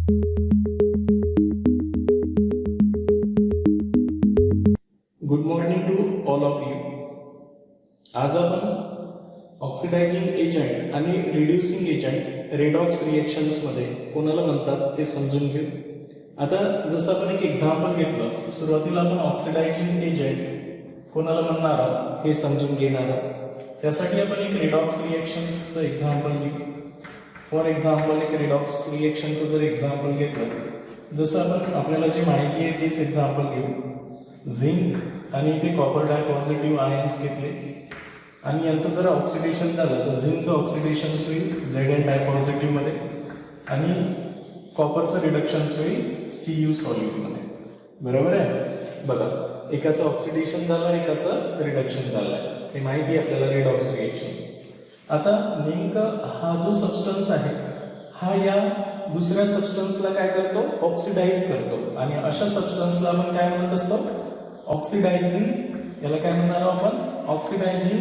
Good morning to all of you. आज आपण oxidizing agent आणि रिड्युसिंग एजंट रेडॉक्स रिएक्शन्समध्ये कोणाला म्हणतात ते समजून घेऊ. आता जसं आपण एक एक्झाम्पल घेतलं, सुरुवातीला आपण ऑक्सिडायझिंग एजंट कोणाला म्हणणार आहोत हे समजून घेणार आहोत. त्यासाठी आपण एक रेडॉक्स रिएक्शन्सचं एक्झाम्पल घेऊ. फॉर एक्झाम्पल एक रेडॉक्स रिएक्शनचं जर एक्झाम्पल घेतलं, जसं आपण आपल्याला जी माहिती आहे तेच एक्झाम्पल घेऊ. झिंक आणि इथे कॉपर डायपॉझिटिव्ह आयन्स घेतले आणि यांचं जर ऑक्सिडेशन झालं तर झिंकचं ऑक्सिडेशन होईल Zn डायपॉझिटिव्ह मध्ये आणि कॉपरचं रिडक्शन होईल Cu सॉल्यूटमध्ये. बरोबर आहे. बघा, एकाचं ऑक्सिडेशन झालं, एकाचं रिडक्शन झालं. हे माहिती आहे आपल्याला रेडॉक्स रिएक्शन्स. आता नेमकं हा जो सबस्टन्स आहे हा या दुसऱ्या सबस्टन्सला काय करतो, ऑक्सिडाइज करतो. आणि अशा सबस्टन्सला आपण काय म्हणत असतो, ऑक्सिडायझिंग. याला काय म्हणणार आपण, ऑक्सिडायझिंग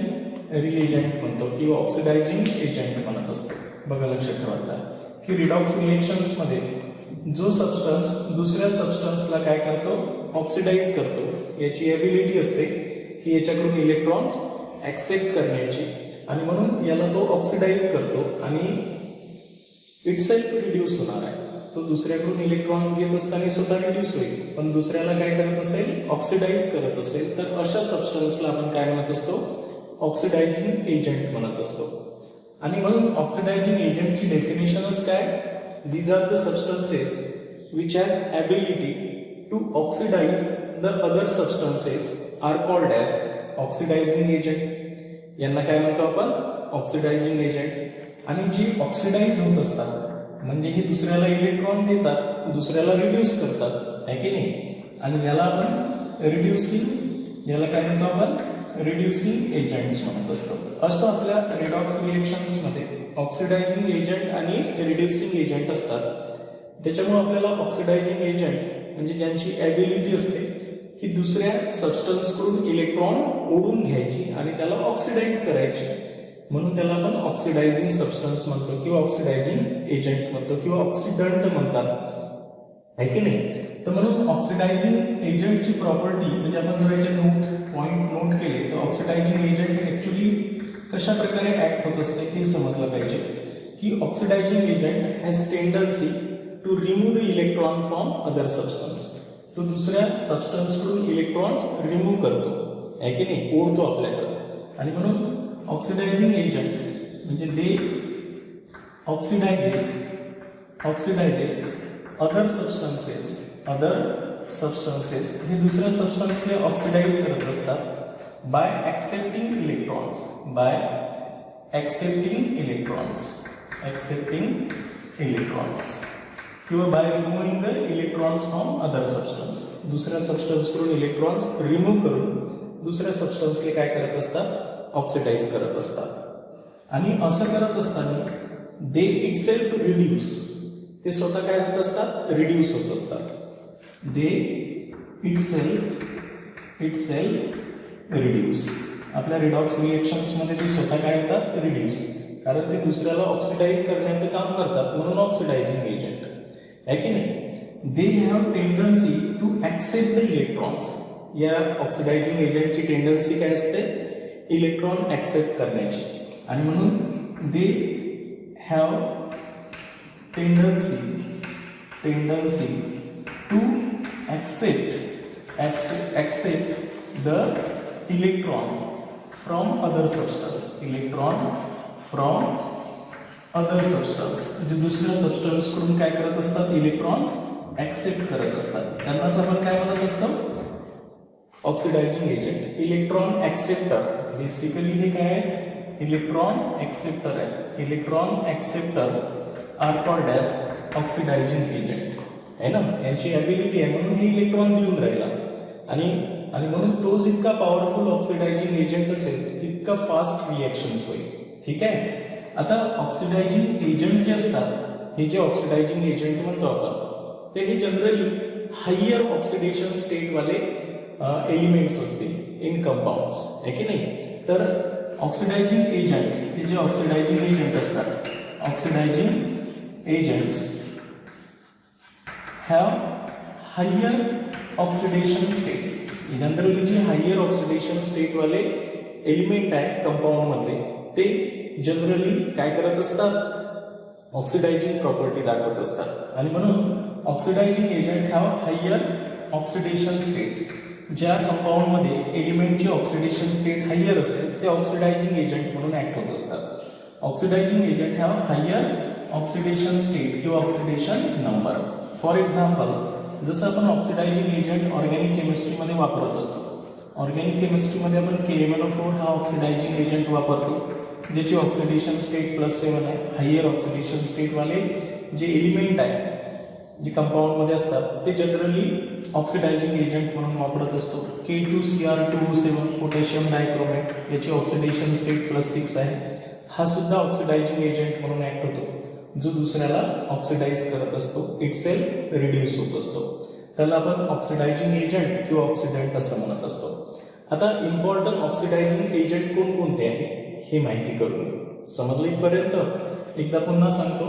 रिएजंट म्हणतो किंवा ऑक्सिडायझिंग एजंट म्हणत असतो. बघा, लक्षात ठेवायचं की रिडॉक्स रिएक्शन्स मध्ये जो सबस्टन्स दुसऱ्या सबस्टन्सला काय करतो, ऑक्सिडाइज करतो, याची एबिलिटी असते की याच्याकडून इलेक्ट्रॉन्स ऍक्सेप्ट करण्याची, आणि म्हणून याला तो ऑक्सिडाइज करतो आणि इटसेल्फ रिड्यूस होणार आहे. तो दुसऱ्याकडून इलेक्ट्रॉन्स घेत असताना सुद्धा रिड्यूस होईल, पण दुसऱ्याला काय करत असेल, ऑक्सिडाइज करत असेल, तर अशा सबस्टन्सला आपण काय म्हणत असतो, ऑक्सिडायझिंग एजंट म्हणत असतो. आणि म्हणून ऑक्सिडायझिंग एजंटची डेफिनेशनच काय, these are the substances which has ability to oxidize the other substances are called as oxidizing agent. यांना काय म्हणतो आपण, ऑक्सिडायझिंग एजंट. आणि जी ऑक्सिडाइज होत असतात म्हणजे हे दुसऱ्याला इलेक्ट्रॉन देतात, दुसऱ्याला रिड्यूस करतात, आहे की नाही. आणि याला आपण रिड्युसिंग, याला काय म्हणतो आपण, रिड्युसिंग एजंट्स म्हणत असतो. असं आपल्या रेडॉक्स रिएक्शन्समध्ये ऑक्सिडायझिंग एजंट आणि रिड्युसिंग एजंट असतात. त्याच्यामुळे आपल्याला ऑक्सिडायझिंग एजंट म्हणजे ज्यांची ॲबिलिटी असते की दुसऱ्या सबस्टन्सकडून इलेक्ट्रॉन ओढून घ्यायची आणि त्याला ऑक्सिडाइज करायची, म्हणून त्याला आपण ऑक्सिडायझिंग सबस्टन्स म्हणतो किंवा ऑक्सिडायझिंग एजंट म्हणतो किंवा ऑक्सिडंट म्हणतात, आहे की नाही. तर म्हणून ऑक्सिडायझिंग एजंटची प्रॉपर्टी म्हणजे आपण जर याचे पॉइंट नोट केले तर ऑक्सिडायझिंग एजंट ऍक्च्युली कशा प्रकारे ऍक्ट होत असते हे समजलं पाहिजे. की oxidizing agent has tendency to remove the electron from other substance. तो दुसऱ्या सबस्टन्सकडून इलेक्ट्रॉन्स रिमूव्ह करतो, आहे की नाही, ओढतो आपल्याकडे. आणि म्हणून ऑक्सिडायझिंग एजंट म्हणजे दे ऑक्सिडाइजेस अदर सबस्टन्सेस हे दुसऱ्या सबस्टन्सने ऑक्सिडाइज करत असतात बाय ऍक्सेप्टिंग इलेक्ट्रॉन्स किंवा by removing the electrons from other substance. दुसऱ्या सबस्टन्सकडून इलेक्ट्रॉन्स रिमूव्ह करून दुसऱ्या सबस्टन्सले काय करत असतात, ऑक्सिडाइज करत असतात. आणि असं करत असताना दे इटसेल्फ रिड्यूस, ते स्वतः काय होत असतात, रिड्यूस होत असतात. दे इटसेल्फ रिड्यूस. आपल्या रिडॉक्स रिएक्शन्समध्ये ते स्वतः काय होतात, रिड्यूस, कारण ते दुसऱ्याला ऑक्सिडाइज करण्याचं काम करतात, म्हणून ऑक्सिडायझिंग एजंट, आहे की नाही. They have tendency to accept the electrons. या ऑक्सिडायझिंग एजंटची टेंडन्सी काय असते, इलेक्ट्रॉन ऍक्सेप्ट करण्याची. आणि म्हणून they have tendency to accept the electron from other substance. म्हणजे दुसऱ्या सबस्टन्सकडून काय करत असतात, इलेक्ट्रॉन्स ऍक्सेप्ट करत असतात. त्यांनाच आपण काय म्हणत असतो, oxidizing agent. Electron acceptor basically हे काय आहे, इलेक्ट्रॉन ऍक्सेप्टर आहे. Electron acceptor are called as oxidizing agent, आहे ना. यांची ॲबिलिटी आहे म्हणून हे इलेक्ट्रॉन देऊन राहिला. आणि म्हणून तो जितका पॉवरफुल ऑक्सिडायझिंग एजंट असेल तितका फास्ट रिएक्शन्स होईल, ठीक आहे. आता ऑक्सिडायझिंग एजंट जे असतात, हे जे ऑक्सिडायझिंग एजंट म्हणतो आपण, ते हे जनरली हायर ऑक्सिडेशन स्टेटवाले एलिमेंट्स असतील इन कंपाऊंड्स, आहे की नाही. तर ऑक्सिडायझिंग एजंट हे जे ऑक्सिडायझिंग एजंट असतात, oxidizing agents have higher oxidation state. Generally जे हायर ऑक्सिडेशन स्टेट वाले एलिमेंट आहे कंपाऊंड मधले ते जनरली काय करत असतात, ऑक्सिडायझिंग प्रॉपर्टी दाखवत असतात. आणि म्हणून oxidizing agent have higher oxidation state. ज्या कंपाऊंड मध्ये एलिमेंटची ऑक्सिडेशन स्टेट हायर असेल ते ऑक्सिडायझिंग एजंट म्हणून ऍक्ट होत असतात. Oxidizing agent have higher oxidation state किंवा ऑक्सिडेशन नंबर. फॉर एक्झाम्पल, जसं आपण ऑक्सिडायझिंग एजंट ऑर्गॅनिक केमिस्ट्रीमध्ये वापरत असतो. ऑर्गॅनिक केमिस्ट्रीमध्ये आपण KMnO4 हा ऑक्सिडायझिंग एजंट वापरतो, ज्याची ऑक्सिडेशन स्टेट +7 आहे. हायर ऑक्सिडेशन स्टेटवाले जे एलिमेंट आहे जे कंपाऊंडमध्ये असतात ते जनरली ऑक्सिडायझिंग एजंट म्हणून वापरत असतो. K2Cr2O7 पोटॅशियम डायक्रोमेट याची ऑक्सिडेशन स्टेट +6 आहे. हा सुद्धा ऑक्सिडायझिंग एजंट म्हणून ऍक्ट होतो, जो दुसऱ्याला ऑक्सिडाइज करत असतो, इटसेल्फ रिड्यूस होत असतो. त्याला आपण ऑक्सिडायझिंग एजंट किंवा ऑक्सिडंट असं म्हणत असतो. आता इम्पॉर्टंट ऑक्सिडायझिंग एजंट कोणकोणते आहे हे माहिती करून समजलं इथपर्यंत. एकदा पुन्हा सांगतो,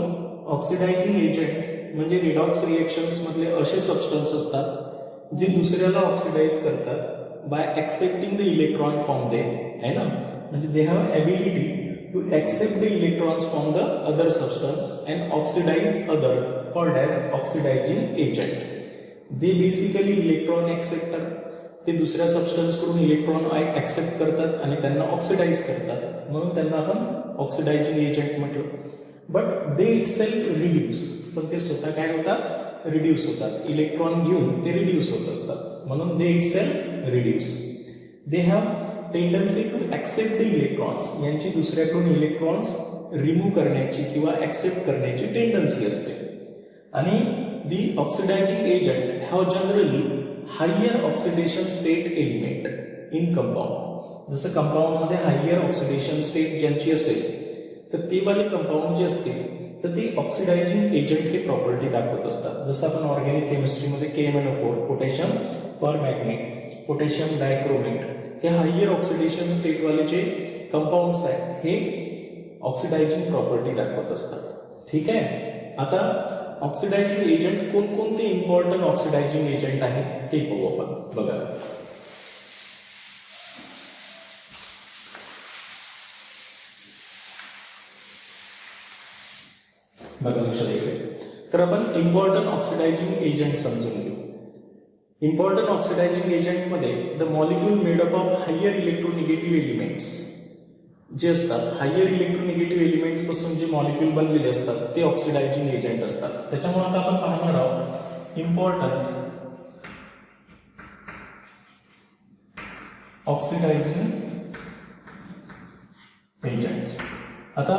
ऑक्सिडायझिंग एजंट म्हणजे रिडॉक्स रिएक्शन्स मधले असे सबस्टन्स असतात जे दुसऱ्याला ऑक्सिडाइज करतात by accepting the electron from them, है ना. म्हणजे they have ability to accept the electrons from the other substance and oxidize other, called as oxidizing agent. They basically electron acceptor, ते दुसऱ्या सबस्टन्स कडून इलेक्ट्रॉन ऍक्सेप्ट करतात आणि त्यांना oxidise करतात, म्हणून त्यांना आपण ऑक्सिडायझिंग एजंट म्हटलं. बट दे इटसेल्फ रिड्यूस, पण ते स्वतः काय होतात, रिड्यूस होतात. इलेक्ट्रॉन घेऊन ते रिड्यूस होत असतात, म्हणून they itself reduce. They have tendency to accept the electrons, यांची दुसऱ्याकडून इलेक्ट्रॉन्स रिमूव्ह करण्याची किंवा ऍक्सेप्ट करण्याची टेंडन्सी असते. आणि the oxidising agent have generally higher oxidation state element in compound. जसं कंपाऊंडमध्ये हायर ऑक्सिडेशन स्टेट ज्यांची असेल तर ते वाले कंपाऊंड जे असतील तर ते ऑक्सिडायझिंग एजंट हे प्रॉपर्टी दाखवत असतात. जसं आपण ऑर्गॅनिक केमिस्ट्रीमध्ये KMnO4 potassium permanganate, potassium dichromate हे हायर ऑक्सिडेशन स्टेटवाले जे कंपाऊंड्स आहेत हे ऑक्सिडायझिंग प्रॉपर्टी दाखवत असतात. ठीक आहे. आता ऑक्सिडायझिंग एजंट कोणकोणते इम्पॉर्टंट ऑक्सिडायझिंग एजंट आहे ते बघू आपण. बघा, लक्षात येईल. तर आपण इम्पॉर्टंट ऑक्सिडायझिंग एजंट समजून घेऊ. इम्पॉर्टंट ऑक्सिडायझिंग एजंट मध्ये the molecule made up of higher electronegative elements जे असतात, हायर इलेक्ट्रोनिगेटिव्ह एलिमेंट्स पासून जे मॉलिक्यूल बनलेले असतात ते ऑक्सिडायझिंग एजंट असतात. त्याच्यामुळे आता आपण पाहणार आहोत इम्पॉर्टंट ऑक्सिडायझिंग एजंट्स. आता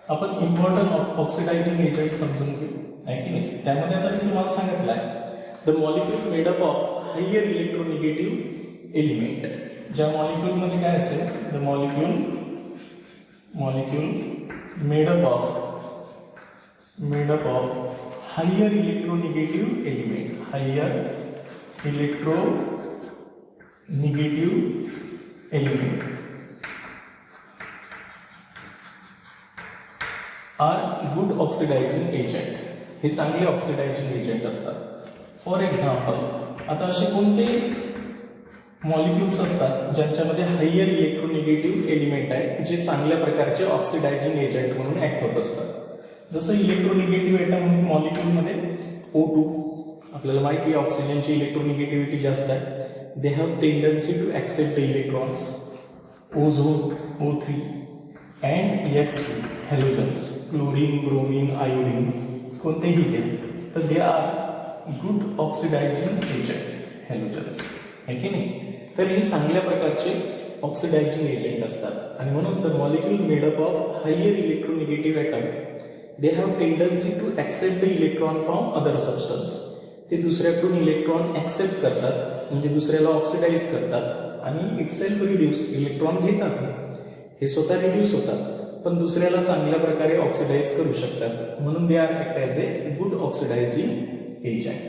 आपण इम्पॉर्टंट ऑक्सिडायझिंग एजंट समजून घेऊ, आहे की नाही. त्यामध्ये आता मी तुम्हाला सांगितलं आहे the molecule made up of higher electronegative element. ज्या मॉलिक्यूलमध्ये काय असेल, the molecule made up of higher electronegative element, higher electronegative element are good oxidising agent. हे चांगले ऑक्सिडायझिंग एजंट असतात. फॉर एक्झाम्पल, आता असे कोणते मॉलिक्युल्स असतात ज्यांच्यामध्ये हायर इलेक्ट्रोनिगेटिव्ह एलिमेंट आहे जे चांगल्या प्रकारचे ऑक्सिडायझिंग एजंट म्हणून ऍक्ट होत असतात. जसं इलेक्ट्रोनिगेटिव्ह एटम मॉलिक्यूलमध्ये O2, आपल्याला माहिती आहे ऑक्सिजनची इलेक्ट्रोनिगेटिव्हिटी जास्त आहे. They have tendency to accept the electrons. Ozone O3 and X2 halogens, chlorine, bromine, iodine कोणतेही घ्या तर they are good oxidising agent, halogens, आहे की नाही. तर हे चांगल्या प्रकारचे ऑक्सिडायझिंग एजंट असतात. आणि म्हणून the molecule made up of higher electronegative atom they have tendency to accept the electron from other substance. ते दुसऱ्याकडून इलेक्ट्रॉन ऍक्सेप्ट करतात, म्हणजे दुसऱ्याला ऑक्सिडाइज करतात आणि इटसेल्फ रिड्यूस, इलेक्ट्रॉन घेतात हे स्वतः रिड्यूस होतात पण दुसऱ्याला चांगल्या प्रकारे ऑक्सिडाइज करू शकतात, म्हणून they are act as a good oxidising agent.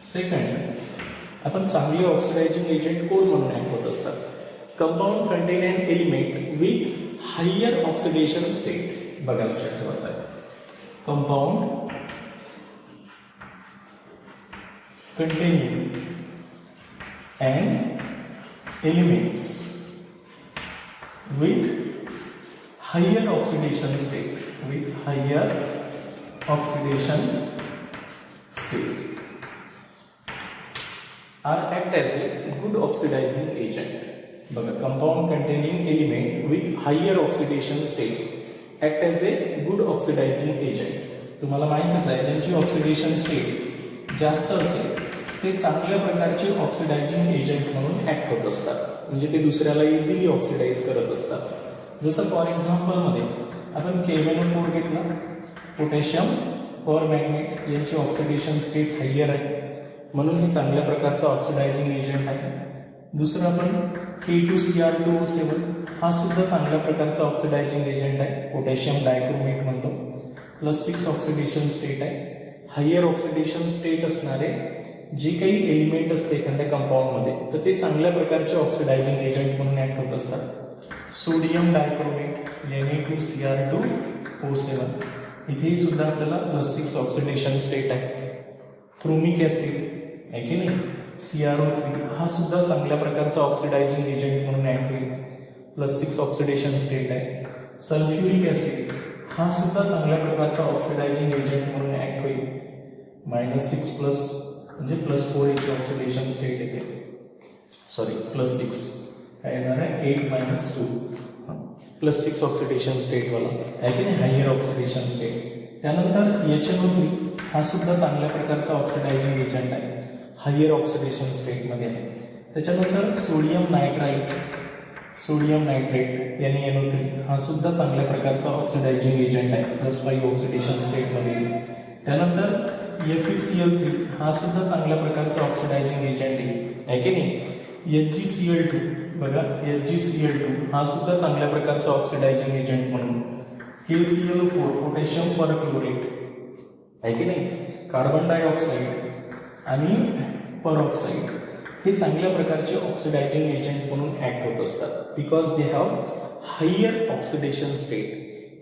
Second, आपण चांगले ऑक्सिडायझिंग एजंट कोण म्हणून ऍक्ट होत असतात. Compound contain an element with higher oxidation state. बघा, लक्षात ठेवायचं आहे. Compound containing and elements with higher oxidation state are act as a good oxidizing agent. बघा, compound containing element with higher oxidation state act as a good oxidising agent. तुम्हाला माहितीच आहे, ज्यांची oxidation state जास्त असेल ते चांगल्या प्रकारचे ऑक्सिडायझिंग एजंट म्हणून ऍक्ट होत असतात, म्हणजे ते दुसऱ्याला इझिली ऑक्सिडाइज करत असतात. जसं फॉर एक्झाम्पल मध्ये आपण KMnO4 घेतला, पोटॅशियम परमॅंगनेट यांची ऑक्सिडेशन स्टेट हायर आहे म्हणून हे चांगल्या प्रकारचा ऑक्सिडायझिंग एजंट आहे. दुसरं आपण K2Cr2O7 हा सुद्धा चांगल्या प्रकारचा ऑक्सिडायझिंग एजंट आहे, पोटॅशियम डायक्रोमेट म्हणतो, +6 ऑक्सिडेशन स्टेट आहे. हायर ऑक्सिडेशन स्टेट असणारे जे काही एलिमेंट असते एखाद्या कंपाऊंडमध्ये तर ते चांगल्या प्रकारचे ऑक्सिडायझिंग एजंट म्हणून ऍक्ट होत असतात. सोडियम डायक्रोमेट Na2Cr2O7 इथेही सुद्धा आपल्याला +6 ऑक्सिडेशन स्टेट आहे. फ्रोमिक ऍसिड आहे की नाही, CrO3 हा सुद्धा चांगल्या प्रकारचा ऑक्सिडायझिंग एजंट म्हणून ऍक्ट होईल, +6 ऑक्सिडेशन स्टेट आहे. सल्फ्युरिक ऍसिड हा सुद्धा चांगल्या प्रकारचा ऑक्सिडायझिंग एजंट म्हणून ऍक्ट होईल, -6 म्हणजे +4 इथे ऑक्सिडेशन स्टेट येते, सॉरी +6 काय येणार आहे 8 - 2 +6 ऑक्सिडेशन स्टेट वाला आहे की नाही, हायर ऑक्सिडेशन स्टेट. त्यानंतर HNO3 हा सुद्धा चांगल्या प्रकारचा ऑक्सिडायझिंग एजंट आहे, हायर ऑक्सिडेशन स्टेटमध्ये आहे. त्याच्यानंतर सोडियम नायट्रेट NaNO3 हा सुद्धा चांगल्या प्रकारचा ऑक्सिडायझिंग एजंट आहे, +5 ऑक्सिडेशन स्टेटमध्ये. त्यानंतर FeCl3 हा सुद्धा चांगल्या प्रकारचा ऑक्सिडायझिंग एजंट आहे की नाही. HgCl2 बघा, HgCl2 हा सुद्धा चांगल्या प्रकारचा ऑक्सिडायझिंग एजंट म्हणून. KClO4 पोटॅशियम परक्लोरेट आहे की नाही, कार्बन डायऑक्साईड आणि परऑक्साईड हे चांगल्या प्रकारचे ऑक्सिडायझिंग एजंट म्हणून ऍक्ट होत असतात, because they have higher oxidation state.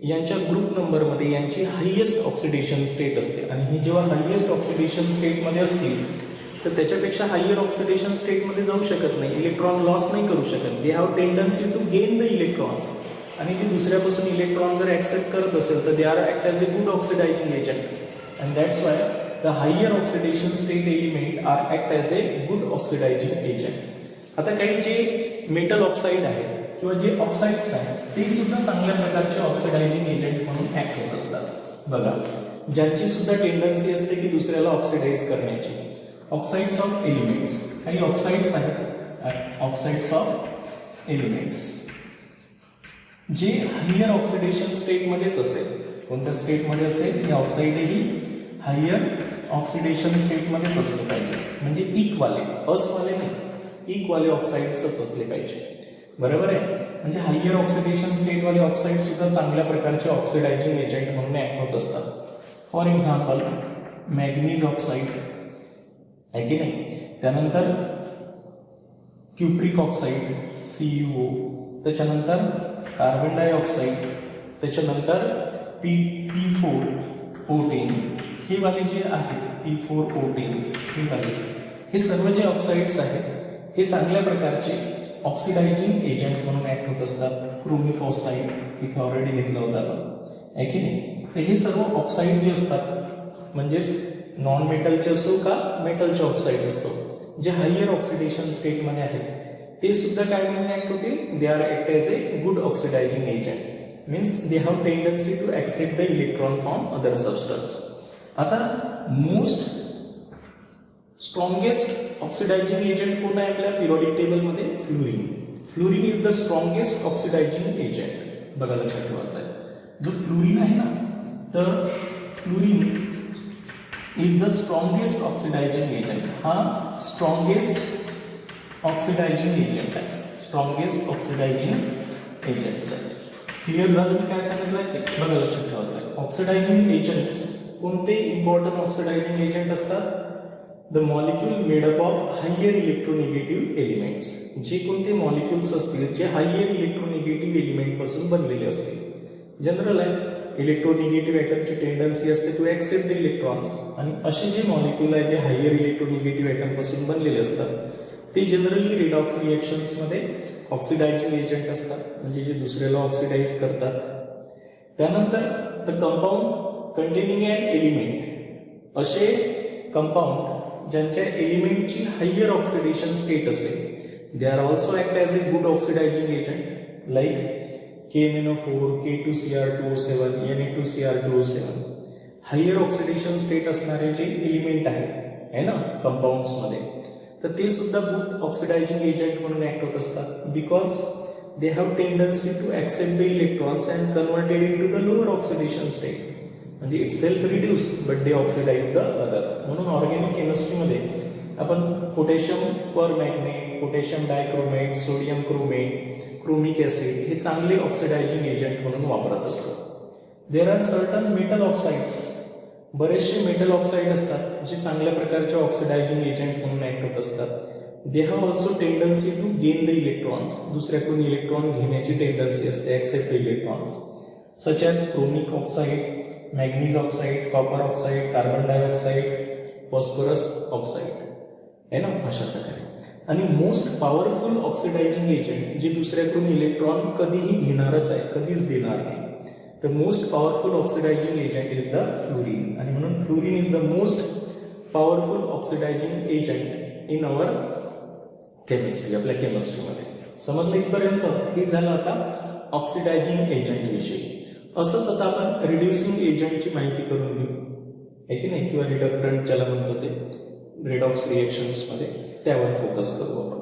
यांच्या ग्रुप नंबरमध्ये यांची हायेस्ट ऑक्सिडेशन स्टेट असते आणि ही जेव्हा हायेस्ट ऑक्सिडेशन स्टेटमध्ये असतील तर त्याच्यापेक्षा हायर ऑक्सिडेशन स्टेटमध्ये जाऊ शकत नाही, इलेक्ट्रॉन लॉस नाही करू शकत. They have tendency to gain the electrons आणि ते दुसऱ्यापासून इलेक्ट्रॉन जर ऍक्सेप्ट करत असेल तर they are act as a good oxidising agent. And that's why the higher oxidation state element are act as a good oxidizing agent. आता काही जे मेटल ऑक्साईड आहेत किंवा जे ऑक्साईड्स आहेत ते सुद्धा चांगल्या प्रकारचे ऑक्सिडायझिंग एजंट म्हणून ऍक्ट होत असतात. बघा, ज्यांची सुद्धा टेंडन्सी असते की दुसऱ्याला ऑक्सिडाइज करण्याची. ऑक्साइड्स ऑफ एलिमेंट्स, काही ऑक्साईड्स आहेत, ऑक्साइड्स ऑफ एलिमेंट्स जे हायर ऑक्सिडेशन स्टेटमध्येच असेल. कोणत्या स्टेटमध्ये असेल, हे ऑक्साईडही हायर ऑक्सिडेशन स्टेटमध्येच असले पाहिजे, म्हणजे इक्वाले, असवाले नाही, इक्वाले ऑक्साईड्सच असले पाहिजे, बरोबर आहे. म्हणजे हायर ऑक्सिडेशन स्टेटवाले ऑक्साईड सुद्धा चांगल्या प्रकारचे ऑक्सिडायझिंग एजंट म्हणून ऍक्ट होत असतात. फॉर एक्झाम्पल मॅग्नीज ऑक्साईड आहे की नाही, त्यानंतर क्युप्रिक ऑक्साईड CuO, त्याच्यानंतर कार्बन डायऑक्साईड, त्याच्यानंतर P4O10 हे वाले जे आहेत, P4O10 हे वाले, हे सर्व जे ऑक्साईड्स आहेत हे चांगल्या प्रकारचे ऑक्सिडायझिंग एजंट म्हणून ऍक्ट होत असतात. क्रोमिक ऑक्साईड इथे ऑलरेडी घेतलं होतं आपण, आहे की नाही. तर हे सर्व ऑक्साईड जे असतात म्हणजेच नॉन मेटलचे असो का मेटलचे ऑक्साईड असतो, जे हायर ऑक्सिडेशन स्टेटमध्ये आहेत ते सुद्धा काय म्हणून ऍक्ट होतील, दे are act as a good oxidizing agent. means they have tendency to accept the electron from other substance. आता मोस्ट स्ट्रॉंगेस्ट ऑक्सिडायझिंग एजंट कोण आहे आपल्या पिरियडिक टेबल मध्ये, fluorine. Fluorine is the strongest oxidizing agent. बघा, लक्षात ठेवायचं आहे, जो फ्लोरीन आहे ना, तर fluorine is the strongest oxidizing agent. हा स्ट्रॉंगेस्ट ऑक्सिडायझिंग एजंट आहे, स्ट्रॉंगेस्ट ऑक्सिडायझिंग एजंट्स आहे. क्लिअर झालं मी काय सांगितलंय ते? बघा, लक्षात ठेवायचं आहे. ऑक्सिडायझिंग एजंट्स कोणते इम्पॉर्टंट ऑक्सिडायझिंग एजंट असतात, the molecule made up of higher electronegative elements. जे कोणते मॉलिक्यूल्स असतील जे हायर इलेक्ट्रोनिगेटिव्ह एलिमेंट पासून बनलेले असतील. जनरल आहे, इलेक्ट्रोनिगेटिव्ह ॲटमची टेंडन्सी असते टू ॲक्सेप्ट द इलेक्ट्रॉन्स. आणि असे जे मॉलिक्यूल आहे जे हायर इलेक्ट्रोनिगेटिव्ह ॲटमपासून बनलेले असतात ते जनरली रिडॉक्स रिएक्शन्समध्ये ऑक्सिडायझिंग एजंट असतात, म्हणजे जे दुसऱ्याला ऑक्सिडाइज करतात. त्यानंतर the compound containing an element, असे कंपाऊंड ज्यांच्या एलिमेंटची हायर ऑक्सिडेशन स्टेट असेल, they are also act as a good oxidising agent like KMnO4, K2Cr2O7, Na2Cr2O7. Higher oxidation state असणारे जे एलिमेंट आहे ना कंपाऊंड्समध्ये, तर ते सुद्धा गुड ऑक्सिडायझिंग एजंट म्हणून ऍक्ट होत असतात, because they have tendency to accept the electrons and converted in to the lower oxidation state. म्हणजे itself reduce but they oxidize the other. म्हणून ऑर्गॅनिक केमिस्ट्रीमध्ये आपण potassium permanganate, potassium dichromate, sodium chromate, chromic acid हे चांगले oxidising agent म्हणून वापरत असतो. There are certain metal oxides, बरेचसे मेटल ऑक्साईड असतात जे चांगल्या प्रकारचे ऑक्सिडायझिंग एजंट म्हणून ऍक्ट होत असतात. They have also tendency to gain the electrons, दुसऱ्याकडून इलेक्ट्रॉन घेण्याची टेंडन्सी असते, accept the electrons, such as chromic oxide, manganese oxide, copper oxide, carbon dioxide, phosphorus oxide आहे ना, अशा प्रकारे. आणि मोस्ट पॉवरफुल ऑक्सिडायझिंग एजंट जे दुसऱ्याकडून इलेक्ट्रॉन कधीही घेणारच आहे, कधीच देणार नाही, तर most powerful oxidizing agent is the fluorine. आणि म्हणून fluorine is the most powerful oxidizing agent in our chemistry, आपल्या केमिस्ट्रीमध्ये. समजलं इथपर्यंत? हे झालं आता ऑक्सिडायझिंग एजंट विषयी. असंच आता आपण रिड्युसिंग एजंटची माहिती करून घेऊ, आहे की नाही, किंवा रिडक्टंट ज्याला म्हणतो ते रिडॉक्स रिएक्शन्समध्ये, त्यावर फोकस करू आपण.